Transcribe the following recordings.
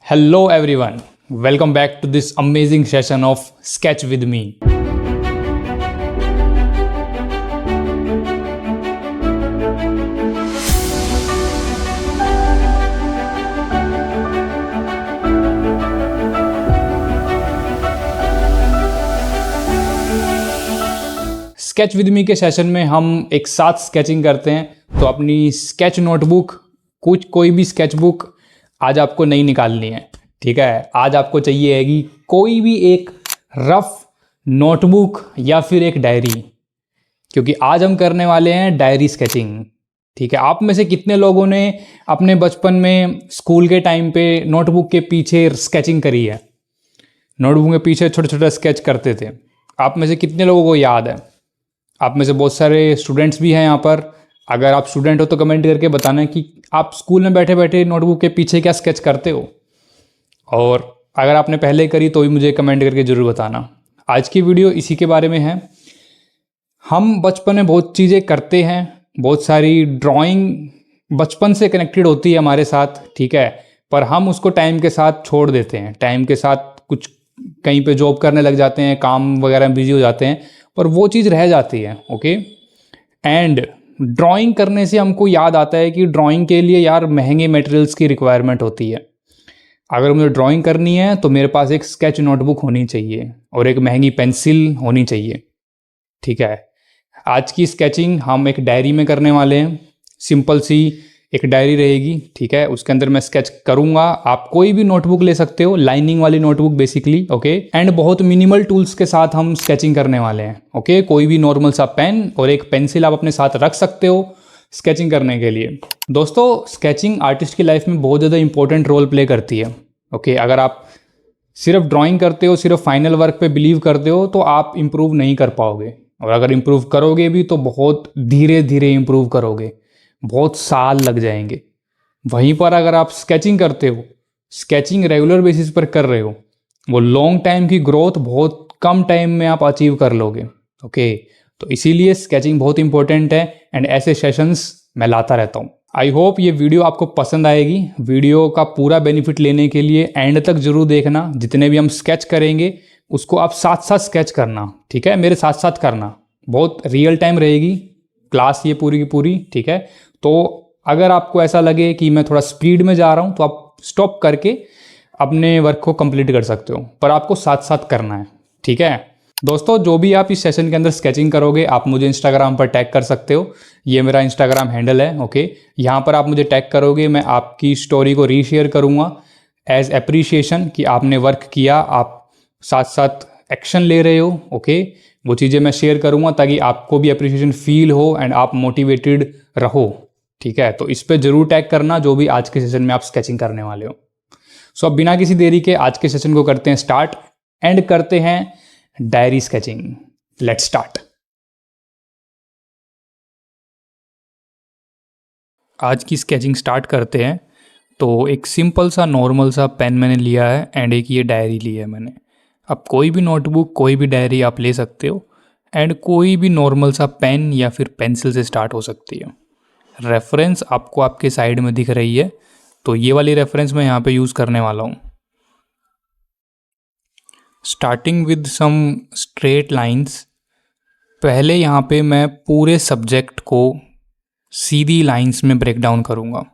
Hello everyone, welcome back to this amazing session of Sketch with me. Sketch with me के session में हम एक साथ sketching करते हैं, तो अपनी स्केच नोटबुक कोई भी स्केच बुक आज आपको नहीं निकालनी है। ठीक है, आज आपको चाहिए हैगी कोई भी एक रफ नोटबुक या फिर एक डायरी, क्योंकि आज हम करने वाले हैं डायरी स्केचिंग। ठीक है, आप में से कितने लोगों ने अपने बचपन में स्कूल के टाइम पे नोटबुक के पीछे स्केचिंग करी है? नोटबुक के पीछे छोटे छोटे स्केच करते थे। आप में से कितने लोगों को याद है? आप में से बहुत सारे स्टूडेंट्स भी हैं यहाँ पर। अगर आप स्टूडेंट हो तो कमेंट करके बताना कि आप स्कूल में बैठे बैठे नोटबुक के पीछे क्या स्केच करते हो, और अगर आपने पहले करी तो भी मुझे कमेंट करके ज़रूर बताना। आज की वीडियो इसी के बारे में है। हम बचपन में बहुत चीज़ें करते हैं, बहुत सारी ड्राइंग बचपन से कनेक्टेड होती है हमारे साथ। ठीक है, पर हम उसको टाइम के साथ छोड़ देते हैं। टाइम के साथ कुछ कहीं पे जॉब करने लग जाते हैं, काम वगैरह में बिजी हो जाते हैं, पर वो चीज़ रह जाती है। ओके, एंड ड्राइंग करने से हमको याद आता है कि ड्राइंग के लिए यार महंगे मटेरियल्स की रिक्वायरमेंट होती है। अगर मुझे ड्राइंग करनी है तो मेरे पास एक स्केच नोटबुक होनी चाहिए और एक महंगी पेंसिल होनी चाहिए। ठीक है, आज की स्केचिंग हम एक डायरी में करने वाले हैं। सिंपल सी एक डायरी रहेगी। ठीक है, उसके अंदर मैं स्केच करूंगा। आप कोई भी नोटबुक ले सकते हो, लाइनिंग वाली नोटबुक बेसिकली। ओके, एंड बहुत मिनिमल टूल्स के साथ हम स्केचिंग करने वाले हैं। ओके, कोई भी नॉर्मल सा पेन और एक पेंसिल आप अपने साथ रख सकते हो स्केचिंग करने के लिए। दोस्तों, स्केचिंग आर्टिस्ट की लाइफ में बहुत ज़्यादा इंपॉर्टेंट रोल प्ले करती है। ओके, अगर आप सिर्फ ड्राइंग करते हो, सिर्फ फाइनल वर्क पे बिलीव करते हो, तो आप इम्प्रूव नहीं कर पाओगे। और अगर इम्प्रूव करोगे भी तो बहुत धीरे धीरे इम्प्रूव करोगे, बहुत साल लग जाएंगे। वहीं पर अगर आप स्केचिंग करते हो, स्केचिंग रेगुलर बेसिस पर कर रहे हो, वो लॉन्ग टाइम की ग्रोथ बहुत कम टाइम में आप अचीव कर लोगे। ओके, तो इसीलिए स्केचिंग बहुत इंपॉर्टेंट है, एंड ऐसे सेशंस मैं लाता रहता हूँ। आई होप ये वीडियो आपको पसंद आएगी। वीडियो का पूरा बेनिफिट लेने के लिए एंड तक जरूर देखना। जितने भी हम स्केच करेंगे उसको आप साथ साथ स्केच करना। ठीक है, मेरे साथ साथ करना। बहुत रियल टाइम रहेगी क्लास ये पूरी की पूरी। ठीक है, तो अगर आपको ऐसा लगे कि मैं थोड़ा स्पीड में जा रहा हूँ तो आप स्टॉप करके अपने वर्क को कंप्लीट कर सकते हो, पर आपको साथ साथ करना है। ठीक है दोस्तों, जो भी आप इस सेशन के अंदर स्केचिंग करोगे आप मुझे इंस्टाग्राम पर टैग कर सकते हो। ये मेरा इंस्टाग्राम हैंडल है। ओके, यहाँ पर आप मुझे टैग करोगे, मैं आपकी स्टोरी को रीशेयर करूँगा एज एप्रिसिएशन कि आपने वर्क किया, आप साथ साथ एक्शन ले रहे हो। ओके, वो चीज़ें मैं शेयर करूँगा ताकि आपको भी अप्रिसिएशन फील हो एंड आप मोटिवेटेड रहो। ठीक है, तो इस पे जरूर टैग करना जो भी आज के सेशन में आप स्केचिंग करने वाले हो। सो अब बिना किसी देरी के आज के सेशन को करते हैं स्टार्ट एंड करते हैं डायरी स्केचिंग। Let's start. आज की स्केचिंग स्टार्ट करते हैं। तो एक सिंपल सा नॉर्मल सा पेन मैंने लिया है एंड एक ये डायरी ली है मैंने। अब कोई भी नोटबुक, कोई भी डायरी आप ले सकते हो, एंड कोई भी नॉर्मल सा पेन या फिर पेंसिल से स्टार्ट हो सकती है। रेफरेंस आपको आपके साइड में दिख रही है, तो ये वाली रेफरेंस मैं यहाँ पे यूज़ करने वाला हूँ। Starting with some straight lines. पहले यहाँ पे मैं पूरे सब्जेक्ट को सीधी लाइंस में ब्रेक डाउन करूँगा।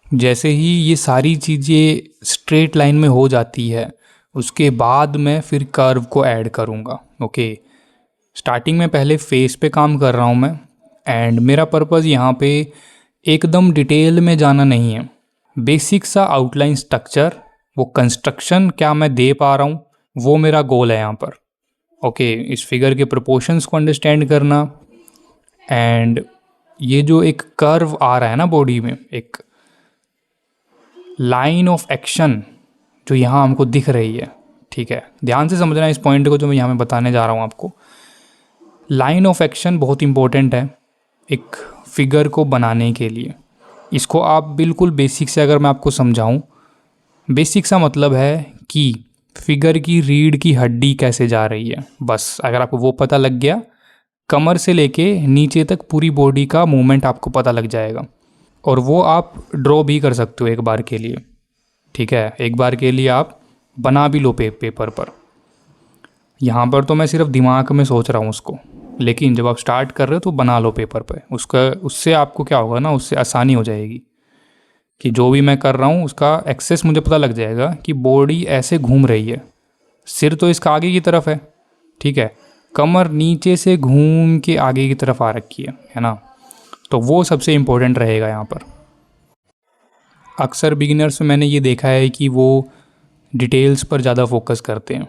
जैसे ही ये सारी चीज़ें स्ट्रेट लाइन में हो जाती है, उसके बाद मैं फिर कर्व को ऐड करूँगा। ओके, स्टार्टिंग में पहले फेस पे काम कर रहा हूँ मैं, एंड मेरा पर्पज़ यहाँ पे एकदम डिटेल में जाना नहीं है। बेसिक सा आउटलाइन स्ट्रक्चर, वो कंस्ट्रक्शन क्या मैं दे पा रहा हूँ, वो मेरा गोल है यहाँ पर। ओके, इस फिगर के प्रोपोर्शंस को अंडरस्टैंड करना, एंड ये जो एक कर्व आ रहा है ना बॉडी में, एक लाइन ऑफ एक्शन जो यहाँ हमको दिख रही है। ठीक है, ध्यान से समझना इस पॉइंट को जो मैं यहाँ में बताने जा रहा हूँ आपको। लाइन ऑफ एक्शन बहुत इंपॉर्टेंट है एक फिगर को बनाने के लिए। इसको आप बिल्कुल बेसिक से अगर मैं आपको समझाऊं, बेसिक सा मतलब है कि फिगर की रीढ़ की हड्डी कैसे जा रही है। बस अगर आपको वो पता लग गया, कमर से लेके नीचे तक पूरी बॉडी का मूवमेंट आपको पता लग जाएगा, और वो आप ड्रॉ भी कर सकते हो एक बार के लिए। ठीक है, एक बार के लिए आप बना भी लो पेपर पर। यहाँ पर तो मैं सिर्फ दिमाग में सोच रहा हूँ उसको, लेकिन जब आप स्टार्ट कर रहे हो तो बना लो पेपर पे। उससे आपको क्या होगा ना, उससे आसानी हो जाएगी कि जो भी मैं कर रहा हूँ उसका एक्सेस मुझे पता लग जाएगा कि बॉडी ऐसे घूम रही है, सिर तो इसका आगे की तरफ है, ठीक है, कमर नीचे से घूम के आगे की तरफ आ रखी है ना। तो वो सबसे इम्पोर्टेंट रहेगा यहाँ पर। अक्सर बिगिनर्स में मैंने ये देखा है कि वो डिटेल्स पर ज़्यादा फोकस करते हैं,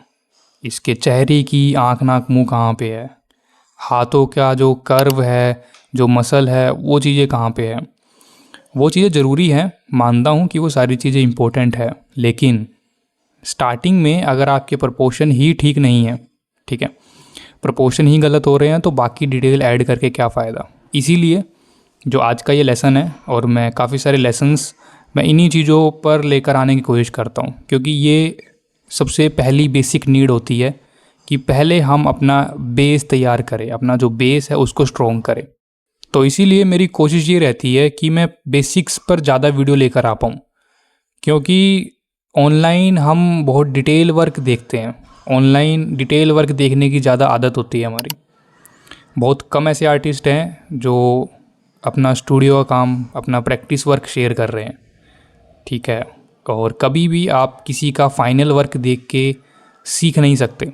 इसके चेहरे की आँख नाक मुंह कहाँ पे है, हाथों का जो कर्व है, जो मसल है, वो चीज़ें कहाँ पे है। वो चीज़ें ज़रूरी हैं, मानता हूँ कि वो सारी चीज़ें इम्पोर्टेंट है, लेकिन स्टार्टिंग में अगर आपके प्रपोर्शन ही ठीक नहीं है, ठीक है, प्रपोर्शन ही गलत हो रहे हैं, तो बाकी डिटेल ऐड करके क्या फ़ायदा। इसीलिए जो आज का ये लेसन है, और मैं काफ़ी सारे लेसन्स मैं इन्हीं चीज़ों पर लेकर आने की कोशिश करता हूँ, क्योंकि ये सबसे पहली बेसिक नीड होती है कि पहले हम अपना बेस तैयार करें, अपना जो बेस है उसको स्ट्रॉन्ग करें। तो इसीलिए मेरी कोशिश ये रहती है कि मैं बेसिक्स पर ज़्यादा वीडियो लेकर आ पाऊँ, क्योंकि ऑनलाइन हम बहुत डिटेल वर्क देखते हैं, ऑनलाइन डिटेल वर्क देखने की ज़्यादा आदत होती है हमारी। बहुत कम ऐसे आर्टिस्ट हैं जो अपना स्टूडियो का काम, अपना प्रैक्टिस वर्क शेयर कर रहे हैं, ठीक है। और कभी भी आप किसी का फाइनल वर्क देख के सीख नहीं सकते।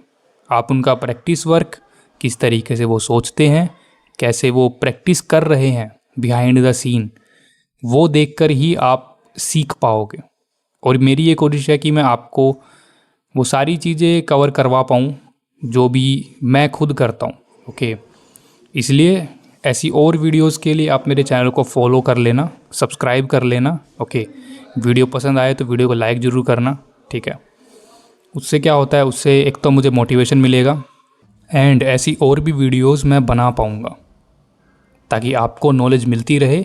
आप उनका प्रैक्टिस वर्क, किस तरीके से वो सोचते हैं, कैसे वो प्रैक्टिस कर रहे हैं बिहाइंड द सीन, वो देखकर ही आप सीख पाओगे। और मेरी ये कोशिश है कि मैं आपको वो सारी चीज़ें कवर करवा पाऊँ जो भी मैं खुद करता हूँ, ओके। इसलिए ऐसी और वीडियोस के लिए आप मेरे चैनल को फॉलो कर लेना, सब्सक्राइब कर लेना, ओके। वीडियो पसंद आए तो वीडियो को लाइक ज़रूर करना, ठीक है। उससे क्या होता है, उससे एक तो मुझे मोटिवेशन मिलेगा, एंड ऐसी और भी वीडियोस मैं बना पाऊँगा ताकि आपको नॉलेज मिलती रहे।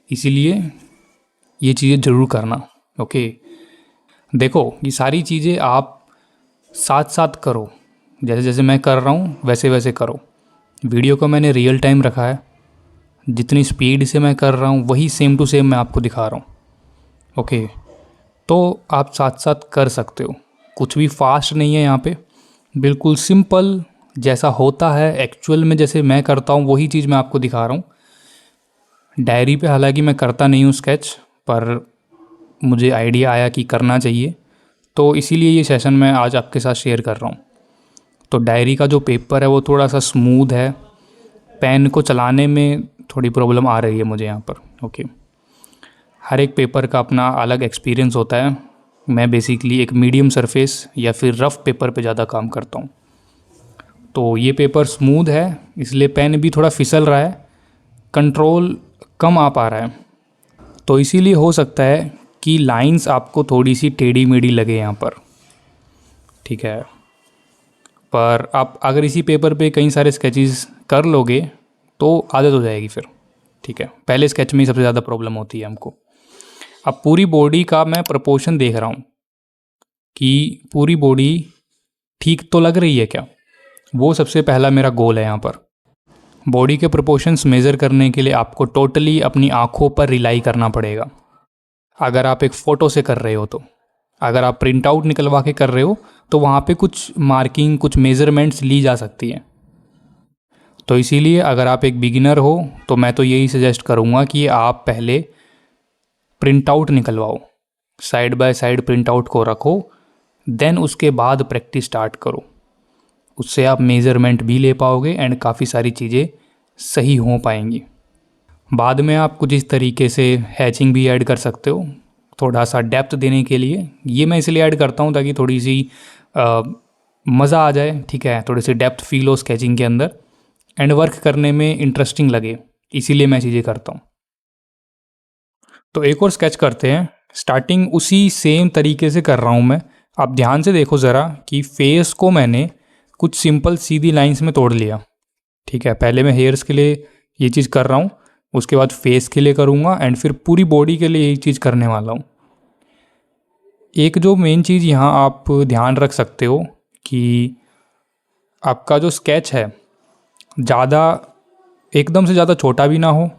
इसीलिए ये चीज़ें ज़रूर करना, ओके। देखो, ये सारी चीज़ें आप साथ साथ करो, जैसे जैसे मैं कर रहा हूँ वैसे वैसे करो। वीडियो को मैंने रियल टाइम रखा है, जितनी स्पीड से मैं कर रहा हूँ वही सेम टू सेम मैं आपको दिखा रहा हूँ, ओके। तो आप साथ साथ कर सकते हो, कुछ भी फास्ट नहीं है यहाँ पे, बिल्कुल सिंपल जैसा होता है एक्चुअल में, जैसे मैं करता हूँ वही चीज़ मैं आपको दिखा रहा हूँ। डायरी पे हालांकि मैं करता नहीं हूँ स्केच, पर मुझे आइडिया आया कि करना चाहिए, तो इसीलिए ये सेशन मैं आज आपके साथ शेयर कर रहा हूँ। तो डायरी का जो पेपर है वो थोड़ा सा स्मूथ है, पेन को चलाने में थोड़ी प्रॉब्लम आ रही है मुझे यहाँ पर, ओके। हर एक पेपर का अपना अलग एक्सपीरियंस होता है। मैं बेसिकली एक मीडियम सरफेस या फिर रफ़ पेपर पे ज़्यादा काम करता हूँ। तो ये पेपर स्मूथ है, इसलिए पेन भी थोड़ा फिसल रहा है, कंट्रोल कम आ पा रहा है। तो इसीलिए हो सकता है कि लाइंस आपको थोड़ी सी टेढ़ी मेढ़ी लगे यहाँ पर, ठीक है। पर आप अगर इसी पेपर पे कई सारे स्केचेस कर लोगे तो आदत हो जाएगी फिर, ठीक है। पहले स्केच में ही सबसे ज़्यादा प्रॉब्लम होती है हमको। अब पूरी बॉडी का मैं प्रपोर्शन देख रहा हूँ कि पूरी बॉडी ठीक तो लग रही है क्या, वो सबसे पहला मेरा गोल है यहाँ पर। बॉडी के प्रोपोर्शंस मेज़र करने के लिए आपको टोटली अपनी आँखों पर रिलाई करना पड़ेगा। अगर आप एक फ़ोटो से कर रहे हो तो, अगर आप प्रिंट आउट निकलवा के कर रहे हो तो वहाँ पे कुछ मार्किंग, कुछ मेज़रमेंट्स ली जा सकती हैं। तो इसीलिए अगर आप एक बिगिनर हो तो मैं तो यही सजेस्ट करूँगा कि आप पहले प्रिंट आउट निकलवाओ, side by side print out को रखो, देन उसके बाद प्रैक्टिस स्टार्ट करो। उससे आप मेज़रमेंट भी ले पाओगे एंड काफ़ी सारी चीज़ें सही हो पाएंगी। बाद में आप कुछ इस तरीके से हैचिंग भी ऐड कर सकते हो, थोड़ा सा डेप्थ देने के लिए। ये मैं इसलिए ऐड करता हूँ ताकि थोड़ी सी मज़ा आ जाए, ठीक है, थोड़ी सी डेप्थ फील हो स्केचिंग के अंदर एंड वर्क करने में इंटरेस्टिंग लगे, इसीलिए मैं चीज़ें करता हूँ। तो एक और स्केच करते हैं। स्टार्टिंग उसी सेम तरीके से कर रहा हूँ मैं। आप ध्यान से देखो ज़रा कि फेस को मैंने कुछ सिंपल सीधी लाइंस में तोड़ लिया, ठीक है। पहले मैं हेयर्स के लिए ये चीज़ कर रहा हूँ, उसके बाद फेस के लिए करूँगा एंड फिर पूरी बॉडी के लिए यही चीज़ करने वाला हूँ। एक जो मेन चीज़ यहाँ आप ध्यान रख सकते हो कि आपका जो स्केच है ज़्यादा एकदम से ज़्यादा छोटा भी ना हो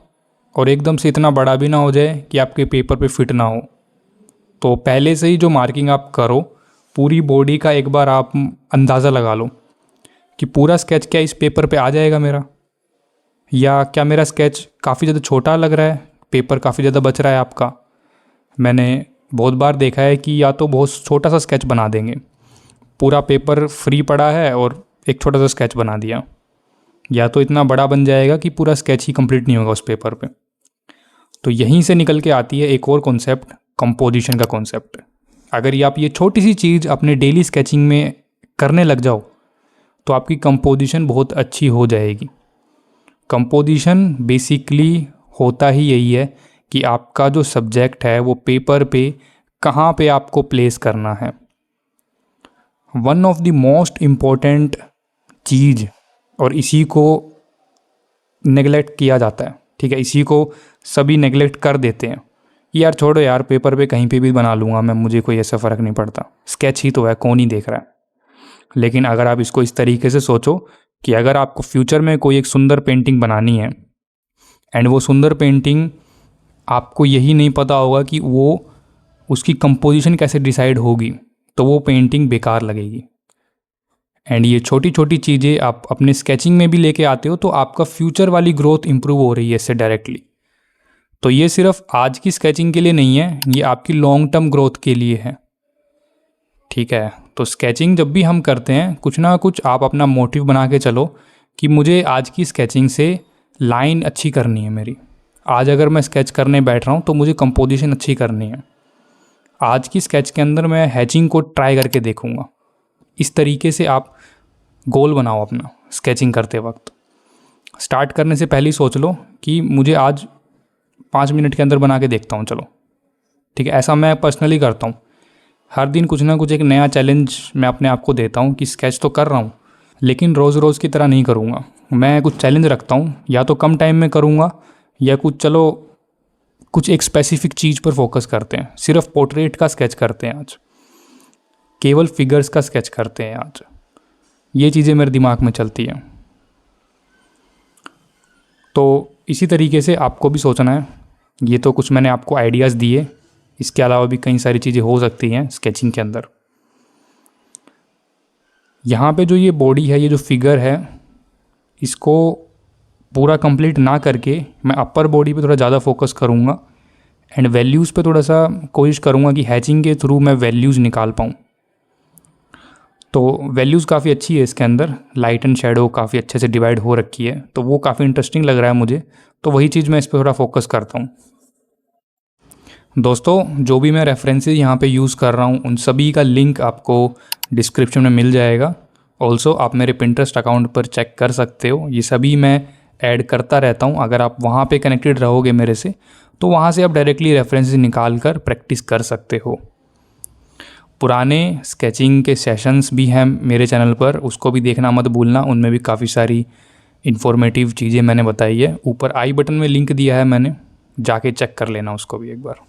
और एकदम से इतना बड़ा भी ना हो जाए कि आपके पेपर पे फिट ना हो। तो पहले से ही जो मार्किंग आप करो, पूरी बॉडी का एक बार आप अंदाज़ा लगा लो कि पूरा स्केच क्या इस पेपर पे आ जाएगा मेरा, या क्या मेरा स्केच काफ़ी ज़्यादा छोटा लग रहा है, पेपर काफ़ी ज़्यादा बच रहा है आपका। मैंने बहुत बार देखा है कि या तो बहुत छोटा सा स्केच बना देंगे, पूरा पेपर फ्री पड़ा है और एक छोटा सा स्केच बना दिया, या तो इतना बड़ा बन जाएगा कि पूरा स्केच ही कंप्लीट नहीं होगा उस पेपर पे। तो यहीं से निकल के आती है एक और कॉन्सेप्ट, कंपोजिशन का कॉन्सेप्ट। अगर आप ये छोटी सी चीज़ अपने डेली स्केचिंग में करने लग जाओ तो आपकी कंपोजिशन बहुत अच्छी हो जाएगी। कंपोजिशन बेसिकली होता ही यही है कि आपका जो सब्जेक्ट है वो पेपर पे कहाँ पे आपको प्लेस करना है। One of the most important चीज़, और इसी को नेगलेक्ट किया जाता है, ठीक है, इसी को सभी नेगलेक्ट कर देते हैं। यार छोड़ो यार, पेपर पे कहीं पे भी बना लूँगा मैं, मुझे कोई ऐसा फ़र्क नहीं पड़ता, स्केच ही तो है, कौन ही देख रहा है। लेकिन अगर आप इसको इस तरीके से सोचो कि अगर आपको फ्यूचर में कोई एक सुंदर पेंटिंग बनानी है एंड वो सुंदर पेंटिंग आपको यही नहीं पता होगा कि वो उसकी कंपोजिशन कैसे डिसाइड होगी, तो वो पेंटिंग बेकार लगेगी। एंड ये छोटी छोटी चीज़ें आप अपने स्केचिंग में भी लेके आते हो तो आपका फ्यूचर वाली ग्रोथ इंप्रूव हो रही है इससे डायरेक्टली। तो ये सिर्फ आज की स्केचिंग के लिए नहीं है, ये आपकी लॉन्ग टर्म ग्रोथ के लिए है, ठीक है। तो स्केचिंग जब भी हम करते हैं, कुछ ना कुछ आप अपना मोटिव बना के चलो कि मुझे आज की स्केचिंग से लाइन अच्छी करनी है मेरी। आज अगर मैं स्केच करने बैठ रहा हूँ तो मुझे कंपोजिशन अच्छी करनी है। आज की स्केच के अंदर मैं हैचिंग को ट्राई करके देखूँगा। इस तरीके से आप गोल बनाओ अपना स्केचिंग करते वक्त। स्टार्ट करने से पहले ही सोच लो कि मुझे आज 5 मिनट के अंदर बना के देखता हूँ, चलो ठीक है। ऐसा मैं पर्सनली करता हूँ, हर दिन कुछ ना कुछ एक नया चैलेंज मैं अपने आप को देता हूँ कि स्केच तो कर रहा हूँ लेकिन रोज़ रोज़ की तरह नहीं करूँगा। मैं कुछ चैलेंज रखता हूँ, या तो कम टाइम में करूँगा या कुछ एक स्पेसिफिक चीज़ पर फोकस करते हैं। सिर्फ पोर्ट्रेट का स्केच करते हैं आज, केवल फिगर्स का स्केच करते हैं आज। ये चीज़ें मेरे दिमाग में चलती हैं। तो इसी तरीके से आपको भी सोचना है। ये तो कुछ मैंने आपको आइडियाज़ दिए, इसके अलावा भी कई सारी चीज़ें हो सकती हैं स्केचिंग के अंदर। यहाँ पे जो ये बॉडी है, ये जो फिगर है, इसको पूरा कंप्लीट ना करके मैं अपर बॉडी पे थोड़ा ज़्यादा फोकस करूँगा एंड वैल्यूज़ पे थोड़ा सा कोशिश करूँगा कि हैचिंग के थ्रू मैं वैल्यूज़ निकाल पाऊँ। तो वैल्यूज़ काफ़ी अच्छी है इसके अंदर, लाइट एंड शेडो काफ़ी अच्छे से डिवाइड हो रखी है, तो वो काफ़ी इंटरेस्टिंग लग रहा है मुझे। तो वही चीज़ मैं इस पर थोड़ा फोकस करता हूँ। दोस्तों, जो भी मैं रेफरेंसेस यहाँ पे यूज़ कर रहा हूँ उन सभी का लिंक आपको डिस्क्रिप्शन में मिल जाएगा। ऑल्सो आप मेरे पिंटरेस्ट अकाउंट पर चेक कर सकते हो, ये सभी मैं ऐड करता रहता हूँ। अगर आप वहाँ पे कनेक्टेड रहोगे मेरे से तो वहाँ से आप डायरेक्टली रेफरेंसेस निकाल कर प्रैक्टिस कर सकते हो। पुराने स्केचिंग के सेशंस भी हैं मेरे चैनल पर, उसको भी देखना मत भूलना। उनमें भी काफ़ी सारी इन्फॉर्मेटिव चीज़ें मैंने बताई है। ऊपर आई बटन में लिंक दिया है मैंने, जाके चेक कर लेना उसको भी एक बार।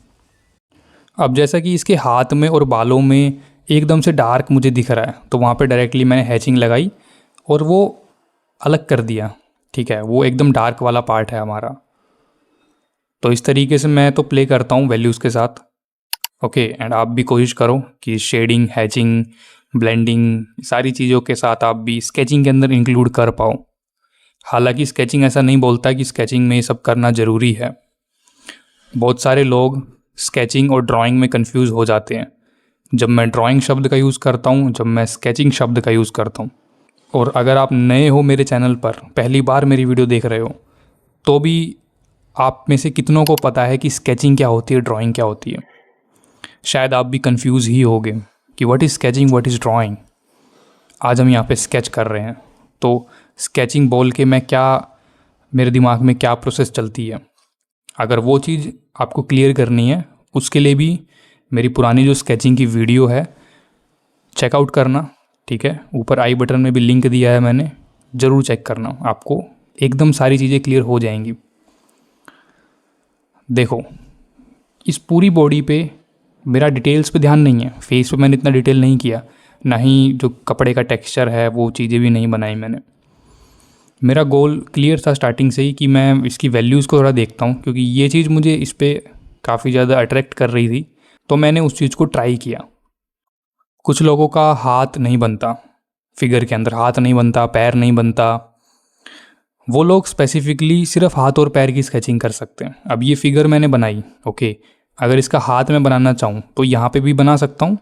अब जैसा कि इसके हाथ में और बालों में एकदम से डार्क मुझे दिख रहा है, तो वहाँ पे डायरेक्टली मैंने हैचिंग लगाई और वो अलग कर दिया, ठीक है। वो एकदम डार्क वाला पार्ट है हमारा। तो इस तरीके से मैं तो प्ले करता हूँ वैल्यूज़ के साथ, ओके। एंड आप भी कोशिश करो कि शेडिंग, हैचिंग, ब्लेंडिंग, सारी चीज़ों के साथ आप भी स्केचिंग के अंदर इंक्लूड कर पाओ। हालांकि स्केचिंग ऐसा नहीं बोलता कि स्केचिंग में ये सब करना ज़रूरी है। बहुत सारे लोग स्केचिंग और ड्राइंग में कंफ्यूज हो जाते हैं। जब मैं ड्राइंग शब्द का यूज़ करता हूँ, जब मैं स्केचिंग शब्द का यूज़ करता हूँ। और अगर आप नए हो मेरे चैनल पर, पहली बार मेरी वीडियो देख रहे हो, तो भी आप में से कितनों को पता है कि स्केचिंग क्या होती है, ड्राइंग क्या होती है। शायद आप भी कंफ्यूज ही होगे कि what is sketching, what is drawing. आज हम यहाँ पे स्केच कर रहे हैं, तो स्केचिंग बोल के मैं क्या, मेरे दिमाग में क्या प्रोसेस चलती है। अगर वो चीज़ आपको क्लियर करनी है, उसके लिए भी मेरी पुरानी जो स्केचिंग की वीडियो है चेकआउट करना, ठीक है। ऊपर आई बटन में भी लिंक दिया है मैंने, ज़रूर चेक करना, आपको एकदम सारी चीज़ें क्लियर हो जाएंगी। देखो, इस पूरी बॉडी पे मेरा डिटेल्स पे ध्यान नहीं है, फेस पे मैंने इतना डिटेल नहीं किया, ना ही जो कपड़े का टेक्सचर है वो चीज़ें भी नहीं बनाई मैंने। मेरा गोल क्लियर था स्टार्टिंग से ही कि मैं इसकी वैल्यूज़ को थोड़ा देखता हूँ, क्योंकि ये चीज़ मुझे इस पर काफ़ी ज़्यादा अट्रैक्ट कर रही थी तो मैंने उस चीज़ को ट्राई किया। कुछ लोगों का हाथ नहीं बनता, फिगर के अंदर हाथ नहीं बनता, पैर नहीं बनता, वो लोग स्पेसिफिकली सिर्फ हाथ और पैर की स्केचिंग कर सकते हैं। अब ये फिगर मैंने बनाई, ओके, अगर इसका हाथ मैं बनाना चाहूँ तो यहाँ पे भी बना सकता हूँ,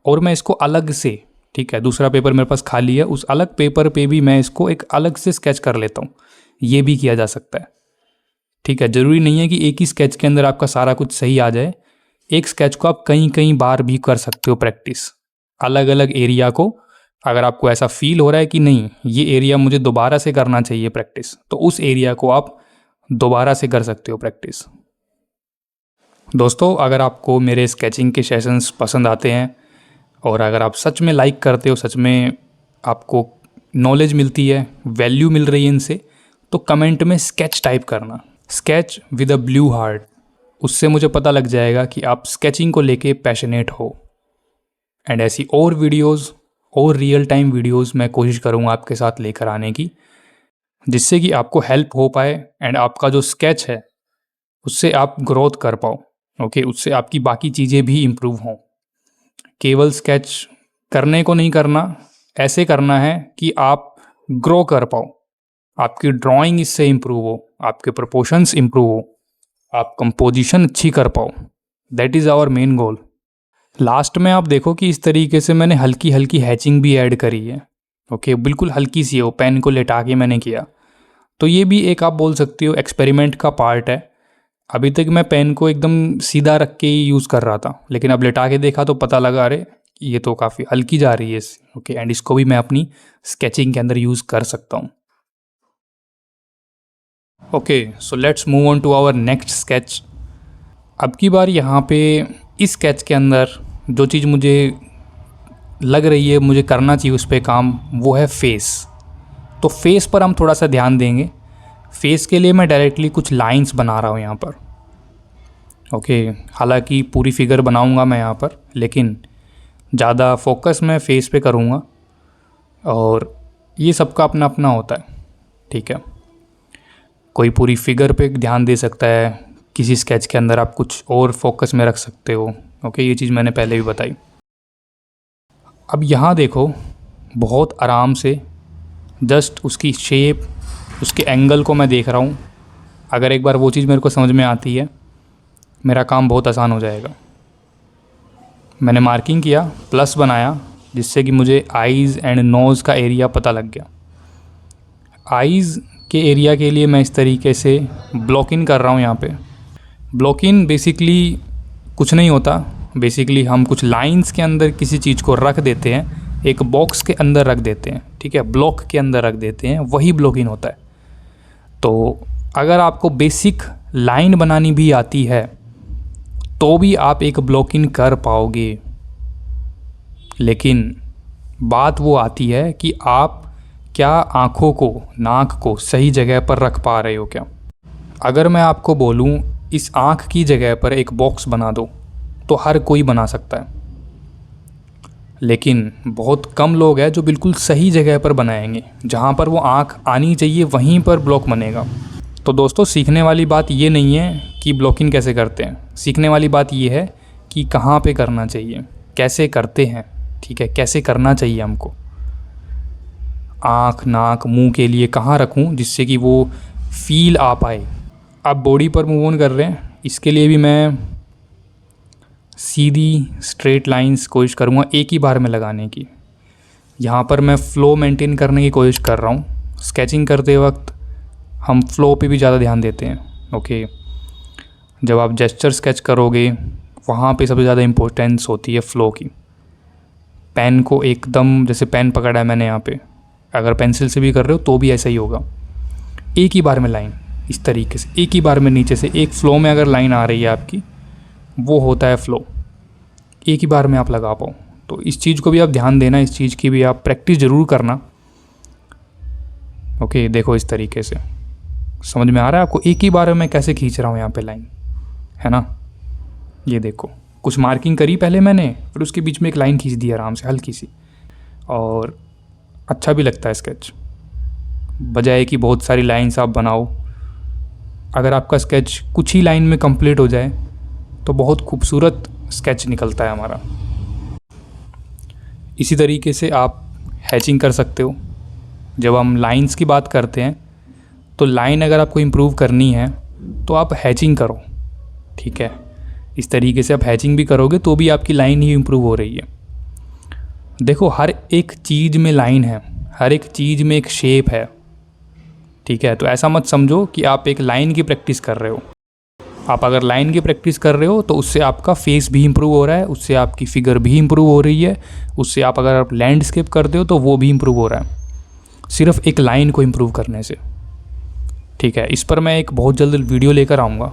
और मैं इसको अलग से, ठीक है, दूसरा पेपर मेरे पास खाली है, उस अलग पेपर पे भी मैं इसको एक अलग से स्केच कर लेता हूँ। ये भी किया जा सकता है, ठीक है। ज़रूरी नहीं है कि एक ही स्केच के अंदर आपका सारा कुछ सही आ जाए। एक स्केच को आप कई कई बार भी कर सकते हो प्रैक्टिस, अलग अलग एरिया को। अगर आपको ऐसा फील हो रहा है कि नहीं ये एरिया मुझे दोबारा से करना चाहिए प्रैक्टिस, तो उस एरिया को आप दोबारा से कर सकते हो प्रैक्टिस। दोस्तों, अगर आपको मेरे स्केचिंग के सेशंस पसंद आते हैं और अगर आप सच में लाइक करते हो, सच में आपको नॉलेज मिलती है, वैल्यू मिल रही है इनसे, तो कमेंट में स्केच टाइप करना, sketch with a blue heart. उससे मुझे पता लग जाएगा कि आप स्केचिंग को लेके पैशनेट हो। एंड ऐसी और वीडियोस और रियल टाइम वीडियोस मैं कोशिश करूँगा आपके साथ लेकर आने की, जिससे कि आपको हेल्प हो पाए एंड आपका जो स्केच है उससे आप ग्रोथ कर पाओ, ओके, उससे आपकी बाकी चीज़ें भी इम्प्रूव हों। केवल स्केच करने को नहीं करना, ऐसे करना है कि आप ग्रो कर पाओ, आपकी ड्राइंग इससे इम्प्रूव हो, आपके प्रोपोर्शंस इम्प्रूव हो, आप कंपोजिशन अच्छी कर पाओ। That is our main goal. Last में आप देखो कि इस तरीके से मैंने हल्की हल्की हैचिंग भी ऐड करी है, ओके, बिल्कुल हल्की सी है, वो पेन को लेटा के मैंने किया। तो ये भी एक आप बोल सकते हो एक्सपेरिमेंट का पार्ट है। अभी तक मैं पेन को एकदम सीधा रख के ही यूज़ कर रहा था, लेकिन अब लेटा के देखा तो पता लगा अरे ये तो काफ़ी हल्की जा रही है, ओके, एंड इसको भी मैं अपनी स्केचिंग के अंदर यूज़ कर सकता हूँ। Okay, so let's move on to our next sketch. अब की बार यहाँ पे इस स्केच के अंदर जो चीज़ मुझे लग रही है मुझे करना चाहिए उस पर काम, वो है फेस। तो फेस पर हम थोड़ा सा ध्यान देंगे। फेस के लिए मैं डायरेक्टली कुछ लाइंस बना रहा हूँ यहाँ पर, ओके। हालांकि पूरी फिगर बनाऊँगा मैं यहाँ पर, लेकिन ज़्यादा फोकस मैं फेस पे करूँगा, और ये सबका अपना अपना होता है, ठीक है। कोई पूरी फिगर पे ध्यान दे सकता है, किसी स्केच के अंदर आप कुछ और फोकस में रख सकते हो, ओके, ये चीज़ मैंने पहले भी बताई। अब यहाँ देखो, बहुत आराम से जस्ट उसकी शेप, उसके एंगल को मैं देख रहा हूँ। अगर एक बार वो चीज़ मेरे को समझ में आती है, मेरा काम बहुत आसान हो जाएगा। मैंने मार्किंग किया, प्लस बनाया, जिससे कि मुझे आईज़ एंड नोज़ का एरिया पता लग गया। आईज़ के एरिया के लिए मैं इस तरीके से ब्लॉक इन कर रहा हूँ यहाँ पे। ब्लॉक इन बेसिकली कुछ नहीं होता, बेसिकली हम कुछ लाइंस के अंदर किसी चीज़ को रख देते हैं, एक बॉक्स के अंदर रख देते हैं, ठीक है, ब्लॉक के अंदर रख देते हैं, वही ब्लॉक इन होता है। तो अगर आपको बेसिक लाइन बनानी भी आती है तो भी आप एक ब्लॉक इन कर पाओगे, लेकिन बात वो आती है कि आप क्या आँखों को, नाक को सही जगह पर रख पा रहे हो क्या। अगर मैं आपको बोलूँ इस आँख की जगह पर एक बॉक्स बना दो, तो हर कोई बना सकता है, लेकिन बहुत कम लोग हैं जो बिल्कुल सही जगह पर बनाएंगे, जहाँ पर वो आँख आनी चाहिए वहीं पर ब्लॉक बनेगा। तो दोस्तों, सीखने वाली बात ये नहीं है कि ब्लॉकिंग कैसे करते हैं, सीखने वाली बात ये है कि कहाँ पे करना चाहिए, कैसे करते हैं, ठीक है, कैसे करना चाहिए हमको। आँख, नाक, मुंह के लिए कहाँ रखूँ जिससे कि वो फील आ पाए। अब बॉडी पर मूव ऑन कर रहे हैं, इसके लिए भी मैं सीधी स्ट्रेट लाइंस कोशिश करूँगा एक ही बार में लगाने की। यहाँ पर मैं फ़्लो मेंटेन करने की कोशिश कर रहा हूँ। स्केचिंग करते वक्त हम फ़्लो पे भी ज़्यादा ध्यान देते हैं, ओके। जब आप जेस्चर स्केच करोगे वहाँ पे सबसे ज़्यादा इम्पोर्टेंस होती है फ़्लो की। पेन को एकदम, जैसे पेन पकड़ा है मैंने यहाँ पे, अगर पेंसिल से भी कर रहे हो तो भी ऐसा ही होगा। एक ही बार में लाइन, इस तरीके से एक ही बार में नीचे से एक फ़्लो में अगर लाइन आ रही है आपकी, वो होता है फ़्लो। एक ही बार में आप लगा पाओ, तो इस चीज़ को भी आप ध्यान देना, इस चीज़ की भी आप प्रैक्टिस ज़रूर करना, ओके। देखो इस तरीके से समझ में आ रहा है आपको, एक ही बार में कैसे खींच रहा हूँ यहाँ पे लाइन, है ना। ये देखो, कुछ मार्किंग करी पहले मैंने, फिर उसके बीच में एक लाइन खींच दी आराम से हल्की सी, और अच्छा भी लगता है स्केच, बजाय कि बहुत सारी लाइन्स आप बनाओ। अगर आपका स्केच कुछ ही लाइन में कंप्लीट हो जाए तो बहुत खूबसूरत स्केच निकलता है हमारा। इसी तरीके से आप हैचिंग कर सकते हो। जब हम लाइंस की बात करते हैं तो लाइन अगर आपको इम्प्रूव करनी है तो आप हैचिंग करो, ठीक है। इस तरीके से आप हैचिंग भी करोगे तो भी आपकी लाइन ही इम्प्रूव हो रही है। देखो, हर एक चीज़ में लाइन है, हर एक चीज़ में एक शेप है, ठीक है। तो ऐसा मत समझो कि आप एक लाइन की प्रैक्टिस कर रहे हो। आप अगर लाइन की प्रैक्टिस कर रहे हो तो उससे आपका फेस भी इम्प्रूव हो रहा है, उससे आपकी फिगर भी इम्प्रूव हो रही है, उससे आप अगर आप लैंडस्केप करते हो तो वो भी इम्प्रूव हो रहा है, सिर्फ एक लाइन को इम्प्रूव करने से, ठीक है। इस पर मैं एक बहुत जल्द वीडियो लेकर आऊँगा।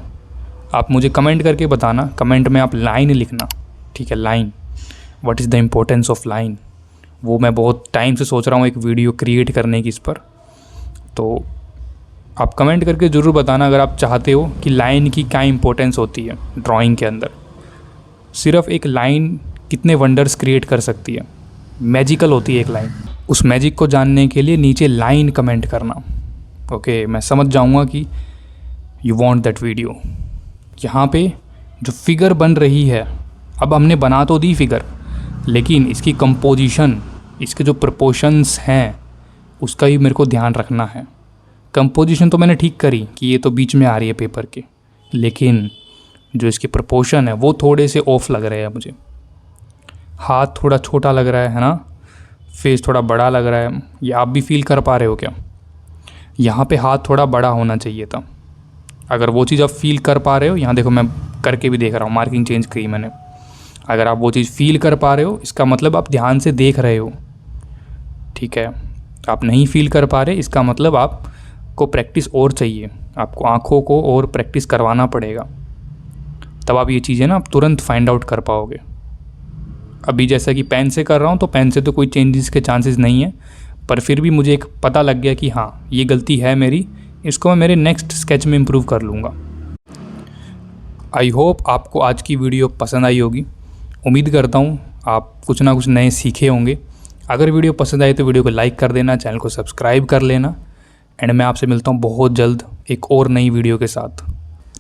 आप मुझे कमेंट करके बताना, कमेंट में आप लाइन लिखना, ठीक है। Line, what is the importance of line, वो मैं बहुत टाइम से सोच रहा हूँ एक वीडियो क्रिएट करने की इस पर। तो आप कमेंट करके ज़रूर बताना अगर आप चाहते हो कि लाइन की क्या इंपॉर्टेंस होती है ड्राइंग के अंदर। सिर्फ एक लाइन कितने वंडर्स क्रिएट कर सकती है, मैजिकल होती है एक लाइन। उस मैजिक को जानने के लिए नीचे लाइन कमेंट करना, ओके। मैं समझ जाऊंगा कि यू वांट दैट वीडियो। यहाँ पे जो फिगर बन रही है, अब हमने बना तो दी फिगर, लेकिन इसकी कंपोजिशन, इसके जो प्रपोर्शंस हैं उसका ही मेरे को ध्यान रखना है। कंपोजिशन तो मैंने ठीक करी कि ये तो बीच में आ रही है पेपर के, लेकिन जो इसकी प्रपोर्शन है वो थोड़े से ऑफ लग रहे हैं मुझे। हाथ थोड़ा छोटा लग रहा है ना, फेस थोड़ा बड़ा लग रहा है, ये आप भी फील कर पा रहे हो क्या? यहाँ पे हाथ थोड़ा बड़ा होना चाहिए था। अगर वो चीज़ आप फील कर पा रहे हो, यहाँ देखो मैं करके भी देख रहा हूँ, मार्किंग चेंज करी मैंने। अगर आप वो चीज़ फील कर पा रहे हो इसका मतलब आप ध्यान से देख रहे हो, ठीक है। आप नहीं फील कर पा रहे इसका मतलब आपको प्रैक्टिस और चाहिए, आपको आँखों को और प्रैक्टिस करवाना पड़ेगा, तब आप ये चीज़ें ना आप तुरंत फाइंड आउट कर पाओगे। अभी जैसा कि पेन से कर रहा हूँ तो पेन से तो कोई चेंजेस के चांसेस नहीं है, पर फिर भी मुझे एक पता लग गया कि हाँ ये गलती है मेरी, इसको मैं मेरे नेक्स्ट स्केच में इम्प्रूव कर लूँगा। आई होप आपको आज की वीडियो पसंद आई होगी। उम्मीद करता हूँ आप कुछ ना कुछ नए सीखे होंगे। अगर वीडियो पसंद आए तो वीडियो को लाइक कर देना, चैनल को सब्सक्राइब कर लेना, एंड मैं आपसे मिलता हूँ बहुत जल्द एक और नई वीडियो के साथ।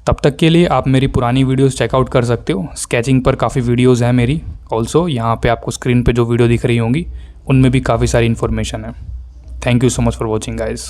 तब तक के लिए आप मेरी पुरानी वीडियोस चेकआउट कर सकते हो। स्केचिंग पर काफ़ी वीडियोस हैं मेरी। ऑल्सो यहाँ पे आपको स्क्रीन पे जो वीडियो दिख रही होंगी उनमें भी काफ़ी सारी इन्फॉर्मेशन है। Thank you so much for watching guys.